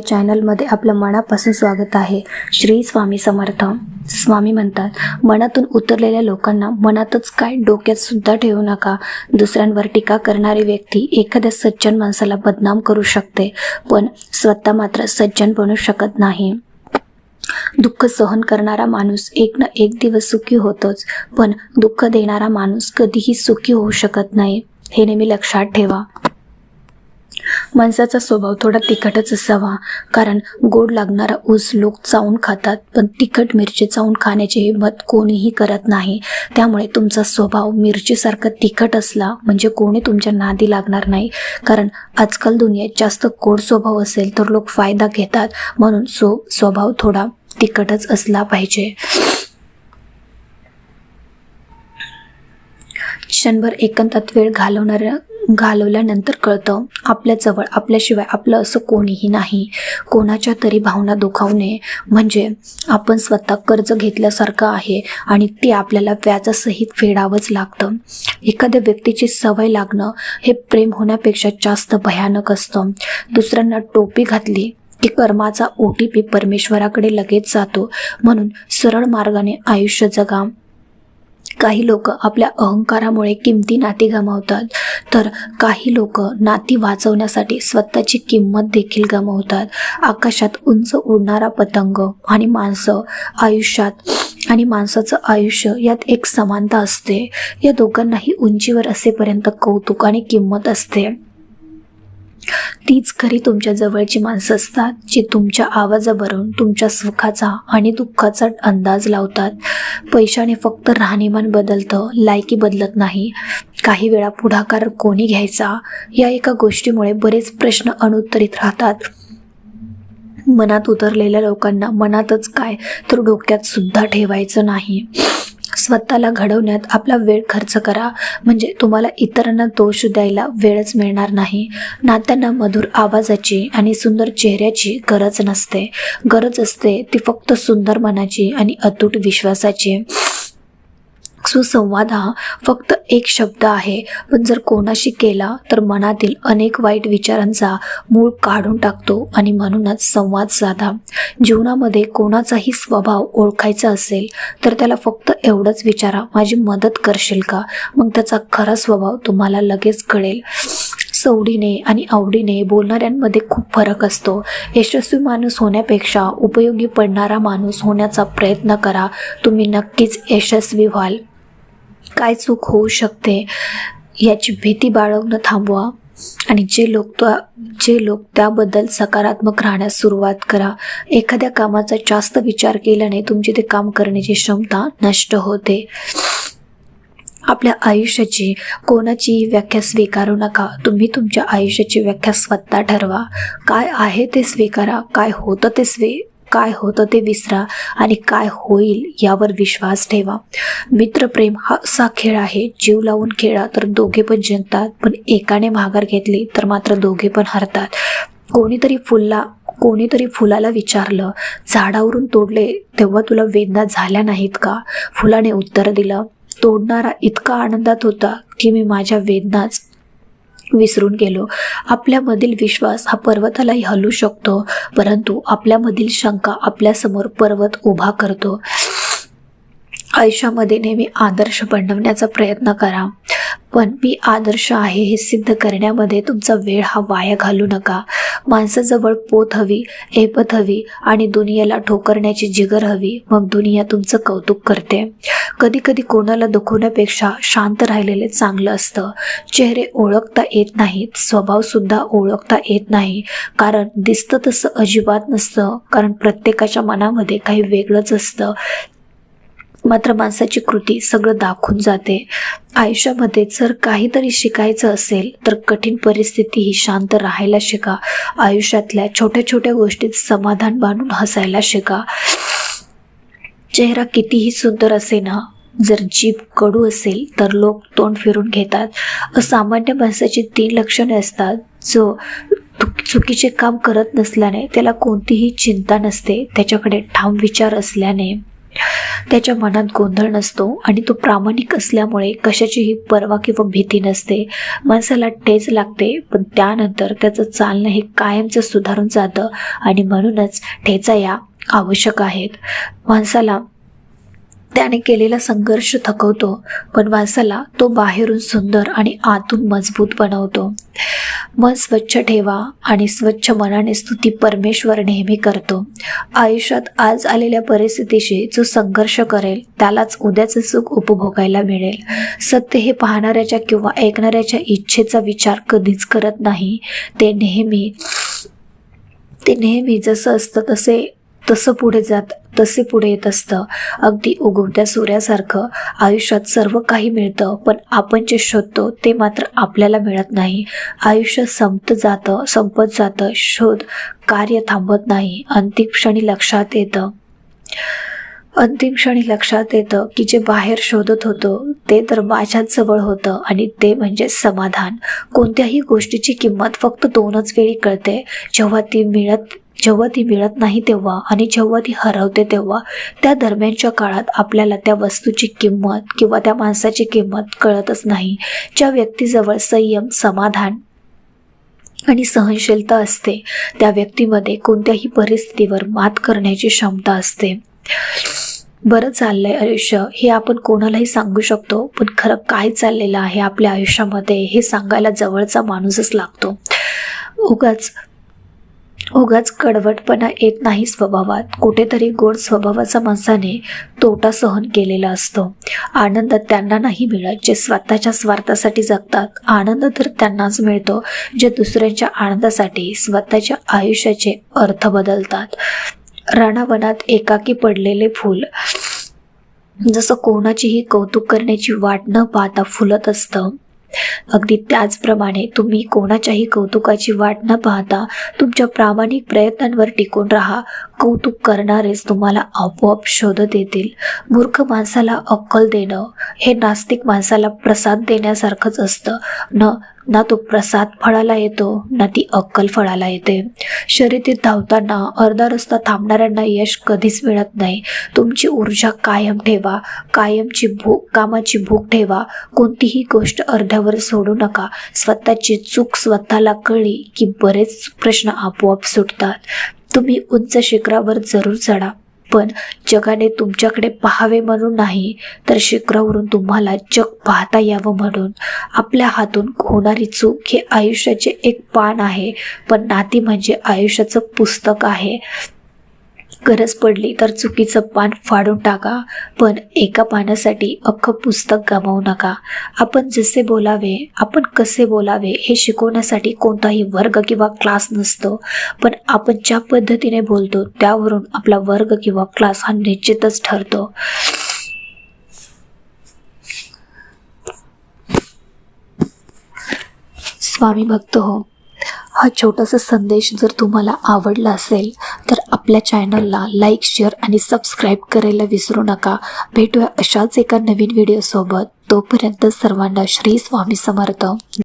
या चॅनलमध्ये आपलं मनापासून स्वागत आहे. श्री स्वामी समर्थ. स्वामी म्हणतात, मनातून उतरलेल्या लोकांना मनातच काय डोक्यात सुद्धा ठेवू नका. दुसऱ्यांवर टीका करणारी व्यक्ती एखाद्या सज्जन माणसाला बदनाम करू शकते, पण स्वतः मात्र सज्जन बनू शकत नाही. दुःख सहन करणारा माणूस एक ना एक दिवस सुखी होतोच, पण दुःख देणारा माणूस कधीही सुखी होऊ शकत नाही. हे नेहमी लक्षात ठेवा. माणसाचा स्वभाव थोडा तिखटच असावा, कारण गोड लागणारा ऊस लोक चावून खातात, पण तिखट मिरची चावून खाण्याची हिंमत कोणीही करत नाही. त्यामुळे तुमचा स्वभाव मिरचीसारखा तिखट असला म्हणजे कोणी तुमच्या नादी लागणार नाही. कारण आजकाल दुनियेत जास्त गोड स्वभाव असेल तर लोक फायदा घेतात, म्हणून स्वभाव थोडा तिखटच असला पाहिजे. क्षणभर एकांतात वेळ घालवल्यानंतर कळतं, आपल्याजवळ आपल्याशिवाय आपलं असं कोणीही नाही. कोणाच्या तरी भावना दुखावणे म्हणजे आपण स्वतः कर्ज घेतल्यासारखं आहे आणि ते आपल्याला व्याजासहित फेडावंच लागतं. एखाद्या व्यक्तीची सवय लागणं हे प्रेम होण्यापेक्षा जास्त भयानक असतं. दुसऱ्यांना टोपी घातली की कर्माचा OTP परमेश्वराकडे लगेच जातो. म्हणून सरळ मार्गाने आयुष्य जगा. काही लोक आपल्या अहंकारामुळे किमती नाती गमावतात, तर काही लोक नाती वाचवण्यासाठी स्वतःची किंमत देखील गमावतात. आकाशात उंच उडणारा पतंग आणि माणसाचं आयुष्य यात एक समानता असते. या दोघांनाही उंचीवर असेपर्यंत कौतुक आणि किंमत असते. तीच खरी तुमच्या जवळची माणसं असतात, जी तुमच्या आवाजावरून तुमच्या सुखाचा आणि दुःखाचा अंदाज लावतात. पैशाने फक्त राहणीमान बदलतं, लायकी बदलत नाही. काही वेळा पुढाकार कोणी घ्यायचा या एका गोष्टीमुळे बरेच प्रश्न अनुत्तरित राहतात. मनात उतरलेल्या लोकांना मनातच काय तर डोक्यात सुद्धा ठेवायचं नाही. स्वतःला घडवण्यात आपला वेळ खर्च करा, म्हणजे तुम्हाला इतरांना दोष द्यायला वेळच मिळणार नाही. नात्यांना मधुर आवाजाची आणि सुंदर चेहऱ्याची गरज नसते. गरज असते ती फक्त सुंदर मनाची आणि अतूट विश्वासाची. सुसंवाद हा फक्त एक शब्द आहे, पण जर कोणाशी केला तर मनातील अनेक वाईट विचारांचा मूळ काढून टाकतो. आणि म्हणूनच संवाद साधा. जीवनामध्ये कोणाचाही स्वभाव ओळखायचा असेल तर त्याला फक्त एवढंच विचारा, माझी मदत करशील का? मग त्याचा खरा स्वभाव तुम्हाला लगेच कळेल. सवडीने आणि आवडीने बोलणाऱ्यांमध्ये खूप फरक असतो. यशस्वी माणूस होण्यापेक्षा उपयोगी पडणारा माणूस होण्याचा प्रयत्न करा. तुम्ही नक्कीच यशस्वी व्हाल. काय चूक होऊ शकते याची भीती बाळगणं थांबवा आणि जे लोक त्याबद्दल सकारात्मक राहण्यास सुरुवात करा. एखाद्या कामाचा जास्त विचार केल्याने तुमची ते काम करण्याची क्षमता नष्ट होते. आपल्या आयुष्याची कोणाचीही व्याख्या स्वीकारू नका. तुम्ही तुमच्या आयुष्याची व्याख्या स्वतः ठरवा. काय आहे ते स्वीकारा, काय होतं ते विसरा आणि काय होईल यावर विश्वास ठेवा. मित्रप्रेम हा असा खेळ आहे, जीव लावून खेळा तर दोघे पण जिंकतात, पण एकाने माघार घेतली तर मात्र दोघे पण हरतात. कोणीतरी फुलाला विचारलं, झाडावरून तोडले तेव्हा तुला वेदना झाल्या नाहीत का? फुलाने उत्तर दिलं, तोडणारा इतका आनंदात होता की मी माझ्या वेदनाच विसरून गेलो. आपल्यामधील विश्वास हा पर्वतालाही हलवू शकतो, परंतु आपल्यामधील शंका आपल्यासमोर पर्वत उभा करतो. आयुष्यामध्ये नेहमी आदर्श बनवण्याचा प्रयत्न करा, पण मी आदर्श आहे हे सिद्ध करण्यामध्ये तुमचा वेळ हा वाया घालू नका. माणसाजवळ पोत हवी, ऐपत हवी आणि दुनियेला ठोकरण्याची जिगर हवी, मग दुनिया तुमचं कौतुक करते. कधी कधी कोणाला दुखवण्यापेक्षा शांत राहिलेले चांगलं असतं. चेहरे ओळखता येत नाहीत, स्वभाव सुद्धा ओळखता येत नाही, कारण दिसतं तसं अजिबात नसतं. कारण प्रत्येकाच्या मनामध्ये काही वेगळंच असतं, मात्र माणसाची कृती सगळं दाखवून जाते. आयुष्यामध्ये जर काहीतरी शिकायचं असेल तर कठीण परिस्थितीही शांत राहायला शिका. आयुष्यातल्या छोट्या छोट्या गोष्टीत समाधान मानून हसायला शिका. चेहरा कितीही सुंदर असे ना, जर जीभ कडू असेल तर लोक तोंड फिरून घेतात. असामान्य माणसाची 3 लक्षणे असतात. जो चुकीचे काम करत नसल्याने त्याला कोणतीही चिंता नसते, त्याच्याकडे ठाम विचार असल्याने त्याच्या मनात गोंधळ नसतो आणि तो प्रामाणिक असल्यामुळे कशाचीही पर्वा किंवा भीती नसते. माणसाला ठेच लागते, पण त्यानंतर त्याचं चालणं हे कायमचं सुधारून जातं आणि म्हणूनच ठेचा या आवश्यक आहेत. माणसाला त्याने केलेला संघर्ष थकवतो, पण माणसाला तो बाहेरून सुंदर आणि आतून मजबूत बनवतो. मन स्वच्छ ठेवा आणि स्वच्छ मनाने स्तुती परमेश्वर नेहमी करतो. आयुष्यात आज आलेल्या परिस्थितीशी जो संघर्ष करेल त्यालाच उद्याचं सुख उपभोगायला मिळेल. सत्य हे पाहणाऱ्याच्या किंवा ऐकणाऱ्याच्या इच्छेचा विचार कधीच करत नाही. ते नेहमी जसं असतं तसं पुढे येत असतं. अगदी उगवत्या सूर्यासारखं आयुष्यात सर्व काही मिळतं, पण आपण जे शोधतो ते मात्र आपल्याला मिळत नाही. आयुष्य संपत जातं, शोध कार्य थांबत नाही. अंतिम क्षणी लक्षात येतं की जे बाहेर शोधत होतो ते तर माझ्याच जवळ होतं, आणि ते म्हणजे समाधान. कोणत्याही गोष्टीची किंमत फक्त 2च वेळी कळते, जेव्हा ती मिळत नाही तेव्हा आणि जेव्हा ती हरवते तेव्हा. त्या दरम्यानच्या काळात आपल्याला त्या वस्तूची किंमत किंवा त्या माणसाची किंमत कळतच नाही. ज्या व्यक्तीजवळ संयम, समाधान आणि सहनशीलता असते त्या व्यक्तीमध्ये कोणत्याही परिस्थितीवर मात करण्याची क्षमता असते. बरं चाललंय आयुष्य हे आपण कोणालाही सांगू शकतो, पण खरं काय चाललेलं आहे आपल्या आयुष्यामध्ये हे सांगायला जवळचा माणूसच लागतो. उगाच कडवटपणा येत नाही स्वभावात. कुठेतरी गोड स्वभावाचा माणसाने तोटा सहन केलेला असतो. आनंद त्यांना नाही मिळत जे स्वतःच्या स्वार्थासाठी जगतात. आनंद तर त्यांनाच मिळतो जे दुसऱ्यांच्या आनंदासाठी स्वतःच्या आयुष्याचे अर्थ बदलतात. रानावनात एकाकी पडलेले फूल जसं कोणाचीही कौतुक करण्याची वाट न पाहता फुलत असतं, अगदी त्याचप्रमाणे तुम्ही कोणाच्याही कौतुकाची वाट न पाहता तुमच्या प्रामाणिक प्रयत्नांवर टिकून राहा. कौतुक करणारेच तुम्हाला आपोआप शोधत येतील. मूर्ख माणसाला अक्कल देणं हे नास्तिक माणसाला प्रसाद देण्यासारखंच असतं. ना तो प्रसाद फळाला येतो ना ती अक्कल फळाला येते. शर्यतीत धावताना अर्धा रस्ता थांबणाऱ्यांना यश कधीच मिळत नाही. तुमची ऊर्जा कायम ठेवा, कामाची भूक ठेवा. कोणतीही गोष्ट अर्ध्यावर सोडू नका. स्वतःची चूक स्वतःला कळली की बरेच प्रश्न आपोआप सुटतात. तुम्ही उंच शिखरावर जरूर चढा, पण जगाने तुमच्याकडे पाहावे म्हणून नाही, तर शिखरावरून तुम्हाला जग पाहता यावं म्हणून. आपल्या हातून होणारी चूक हे आयुष्याचे एक पान आहे, पण नाती म्हणजे आयुष्याचं पुस्तक आहे. गरज पडली तर चुकीचं पान फाडून टाका, पण एका पानासाठी अख्खं पुस्तक गमावू नका. आपण जसे बोलावे, आपण कसे बोलावे हे शिकवण्यासाठी कोणताही वर्ग किंवा क्लास नसतो, पण आपण ज्या पद्धतीने बोलतो त्यावरून आपला वर्ग किंवा क्लास हा निश्चितच ठरतो. स्वामी भक्त हो, हा छोटासा संदेश जर तुम्हाला आवडला असेल तर आपल्या चॅनलला लाईक, शेअर आणि सबस्क्राईब करायला विसरू नका. भेटूया अशाच एका नवीन व्हिडिओसोबत. तोपर्यंत सर्वांना श्री स्वामी समर्थ.